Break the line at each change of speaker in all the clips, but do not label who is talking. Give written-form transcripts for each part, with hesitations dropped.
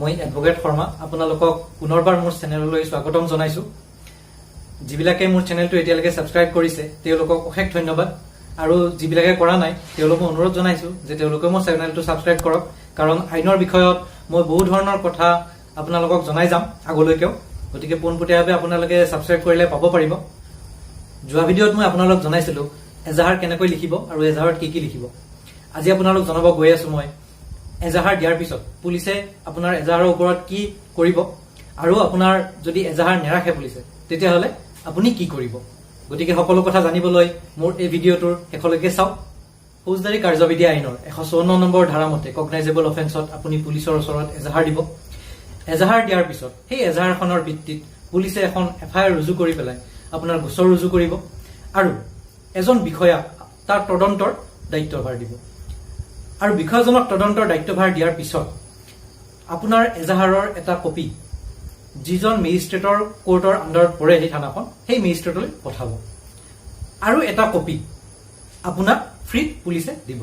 মই এডভোকেট শৰ্মা আপোনালোকক পুনৰবাৰ মোৰ চেনেললৈ স্বাগতম জনাইছো যিবিলাকে মোৰ চেনেলটো এতিয়ালৈকে সাবস্ক্ৰাইব কৰিছে তেওঁলোকক অশেষ ধন্যবাদ আৰু যিবিলাকে কৰা নাই তেওঁলোকক অনুৰোধ জনাইছো যে তেওঁলোকে মোৰ চেনেলটো সাবস্ক্ৰাইব কৰক কাৰণ আইনৰ বিষয়ত মই বহু ধৰণৰ কথা আপোনালোকক জনাই যাম আগলৈকেও গতিকে পোনপটীয়াভাৱে আপোনালোকে সাবস্ক্ৰাইব কৰিলে পাব পাৰিব যোৱা ভিডিঅ'ত মই আপোনালোকক জনাইছিলো এজাহাৰ কেনেকৈ লিখিব আৰু এজাহাৰত কি লিখিব আজি আপোনালোক জনাব গৈ আছো মই এজাহাৰ দিয়াৰ পিছত পুলিচে আপোনাৰ এজাহাৰৰ ওপৰত কি কৰিব আৰু আপোনাৰ যদি এজাহাৰ নেৰাখে পুলিচে তেতিয়া হলে আপুনি কি কৰিব গতিকে সকলো কথা জানিবলৈ মোৰ এই ভিডিঅ'টোৰ শেষলৈকে চাওক ফৌজদাৰী কাৰ্যবিধি আইনৰ 154 নম্বৰ ধাৰা মতে কগনাইজেবল অফেন্সত আপুনি পুলিচৰ ওচৰত এজাহাৰ দিব এজাহাৰ দিয়াৰ পিছত সেই এজাহাৰখনৰ ভিত্তিত পুলিচে এখন এফআইআৰ ৰুজু কৰি পেলাই আপোনাৰ গোচৰ ৰুজু কৰিব আৰু এজন বিষয়া তাৰ তদন্তৰ দায়িত্বভাৰ দিব আৰু বিষয়জনক তদন্তৰ দায়িত্বভাৰ দিয়াৰ পিছত আপোনাৰ এজাহাৰৰ এটা কপি যিজন মেজিষ্ট্ৰেটৰ কোৰ্টৰ আণ্ডাৰত পৰে সেই থানাখন সেই মেজিষ্ট্ৰেটলৈ পঠাব আৰু এটা কপি আপোনাক ফ্ৰী পুলিচে দিব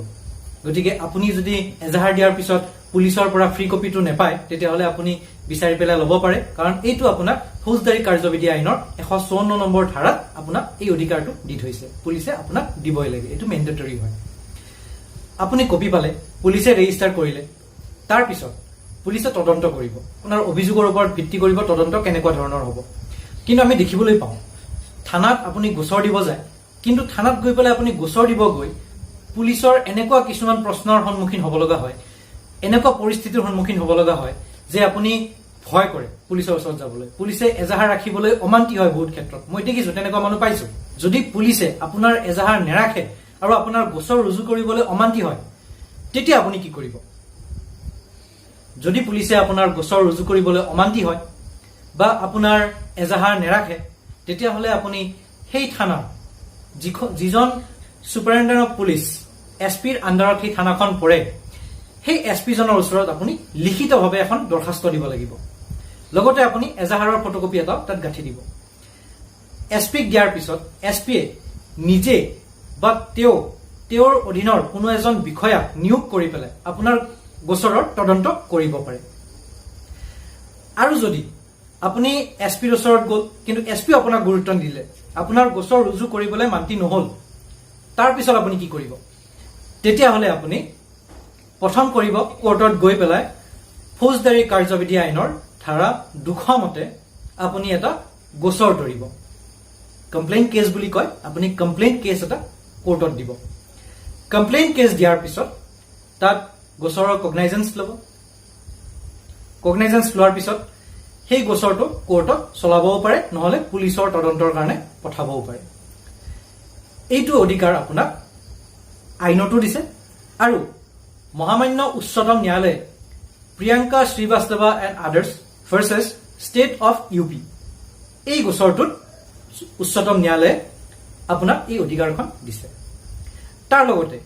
গতিকে আপুনি যদি এজাহাৰ দিয়াৰ পিছত পুলিচৰ পৰা ফ্ৰী কপিটো নেপায় তেতিয়াহলে আপুনি বিচাৰি পেলাই ল'ব পাৰে কাৰণ এইটো আপোনাক ফৌজদাৰী কাৰ্যবিধি আইনৰ 154 নম্বৰ ধাৰাত আপোনাক এই অধিকাৰটো দি থৈছে পুলিচে আপোনাক দিবই লাগে এইটো মেণ্ডেটৰী হয় আপুনি কপি পালে পুলিচে ৰেজিষ্টাৰ কৰিলে তাৰ পিছত পুলিচে তদন্ত কৰিব আপোনাৰ অভিযোগৰ ওপৰত ভিত্তি কৰিব তদন্ত কেনেকুৱা ধৰণৰ হ'ব কিন্তু আমি দেখিবলৈ পাওঁ থানাত আপুনি গোচৰ দিব যায় কিন্তু থানাত গৈ পেলাই আপুনি গোচৰ দিব গৈ পুলিচৰ এনেকুৱা কিছুমান প্ৰশ্নৰ সন্মুখীন হ'ব লগা হয় এনেকুৱা পৰিস্থিতিৰ সন্মুখীন হ'ব লগা হয় যে আপুনি ভয় কৰে পুলিচৰ ওচৰত যাবলৈ পুলিচে এজাহাৰ ৰাখিবলৈ অমান্তি হয় বহুত ক্ষেত্ৰত মই দেখিছো তেনেকুৱা মানুহ পাইছো যদি পুলিচে আপোনাৰ এজাহাৰ নেৰাখে আৰু আপোনাৰ গোচৰ ৰুজু কৰিবলৈ অমান্তি হয় তেতিয়া আপুনি কি কৰিব যদি পুলিচে আপোনাৰ গোচৰ ৰুজু কৰিবলৈ অমান্তি হয় বা আপোনাৰ এজাহাৰ নেৰাখে তেতিয়া হলে আপুনি সেই থানা যিজন সুপাৰিনটেণ্ডেণ্ট অফ পুলিচ এছপিৰ আণ্ডাৰত সেই থানাখন পৰে সেই এছপি জনৰ ওচৰত আপুনি লিখিতভাৱে এখন দৰখাস্ত দিব লাগিব লগতে আপুনি এজাহাৰৰ ফটোকপি এটা তাত গাঁঠি দিব এছপিক দিয়াৰ পিছত এছপিয়ে নিজে বা তেওঁৰ অধীনৰ কোনো এজন বিষয়াক নিয়োগ কৰি পেলাই আপোনাৰ গোচৰৰ তদন্ত কৰিব পাৰে আৰু যদি আপুনি এছপিৰ ওচৰত গ'ল কিন্তু এছপি আপোনাক গুৰুত্ব নিদিলে আপোনাৰ গোচৰ ৰুজু কৰিবলৈ মান্তি নহল তাৰ পিছত আপুনি কি কৰিব তেতিয়াহলে আপুনি প্ৰথম কৰিব কোৰ্টত গৈ পেলাই ফৌজদাৰী কাৰ্যবিধি আইনৰ ধাৰা 200 মতে আপুনি এটা গোচৰ ধৰিব কমপ্লেইন কেছ বুলি কয় আপুনি কমপ্লেইন কেছ এটা কোৰ্টত দিব কমপ্লেইন কেছ দিয়াৰ পিছত তাত গোচৰৰ কগনাইজেন্স ল'ব কগনাইজেন্স লোৱাৰ পিছত সেই গোচৰটো কোৰ্টত চলাবও পাৰে নহলে পুলিচৰ তদন্তৰ কাৰণে পঠাবও পাৰে এইটো অধিকাৰ আপোনাক আইনতো দিছে আৰু মহামান্য উচ্চতম ন্যায়ালয়ে Priyanka Srivastava and others versus state of UP এই গোচৰটোত উচ্চতম ন্যায়ালয়ে আপোনাক এই অধিকাৰখন দিছে তাৰ লগতে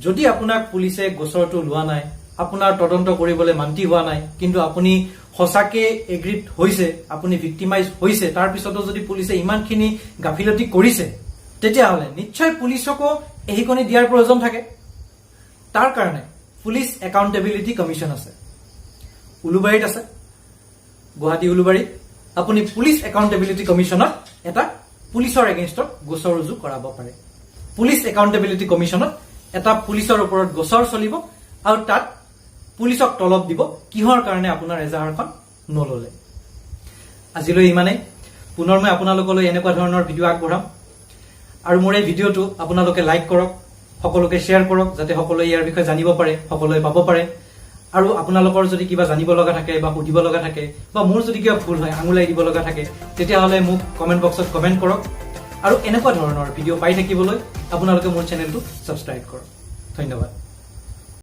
যদি আপোনাক পুলিচে গোচৰটো লোৱা নাই আপোনাৰ তদন্ত কৰিবলৈ মান্তি হোৱা নাই কিন্তু আপুনি সঁচাকে এগ্ৰিড হৈছে আপুনি ভিক্টিমাইজ হৈছে তাৰ পিছতো যদি পুলিচে ইমানখিনি গাফিলতি কৰিছে তেতিয়াহলে নিশ্চয় পুলিচকো এহিকনি দিয়াৰ প্ৰয়োজন থাকে তাৰ কাৰণে পুলিচ একাউণ্টেবিলিটি কমিশ্যন আছে উলুবাৰীত আছে গুৱাহাটী উলুবাৰীত আপুনি পুলিচ একাউণ্টেবিলিটি কমিশ্যনত এটা পুলিচৰ এগেইনষ্টত গোচৰ ৰুজু কৰাব পাৰে পুলিচ একাউণ্টেবিলিটি কমিশ্যনত এটা পুলিচৰ ওপৰত গোচৰ চলিব আৰু তাত পুলিচক তলব দিব কিহৰ কাৰণে আপোনাৰ এজাহাৰখন নললে আজিলৈ ইমানেই পুনৰ মই আপোনালোকলৈ এনেকুৱা ধৰণৰ ভিডিঅ' আগবঢ়াম আৰু মোৰ এই ভিডিঅ'টো আপোনালোকে লাইক কৰক সকলোকে শ্বেয়াৰ কৰক যাতে সকলোৱে ইয়াৰ বিষয়ে জানিব পাৰে সকলোৱে পাব পাৰে আৰু আপোনালোকৰ যদি কিবা জানিব লগা থাকে বা সুধিব লগা থাকে বা মোৰ যদি কিবা ভুল হয় আঙুলাই দিব লগা থাকে তেতিয়াহলে মোক কমেন্ট বক্সত কমেন্ট কৰক আৰু এনেকুৱা ধৰণৰ ভিডিঅ' পাই থাকিবলৈ আপোনালোকে মোৰ চেনেলটো সাবস্ক্ৰাইব কৰক ধন্যবাদ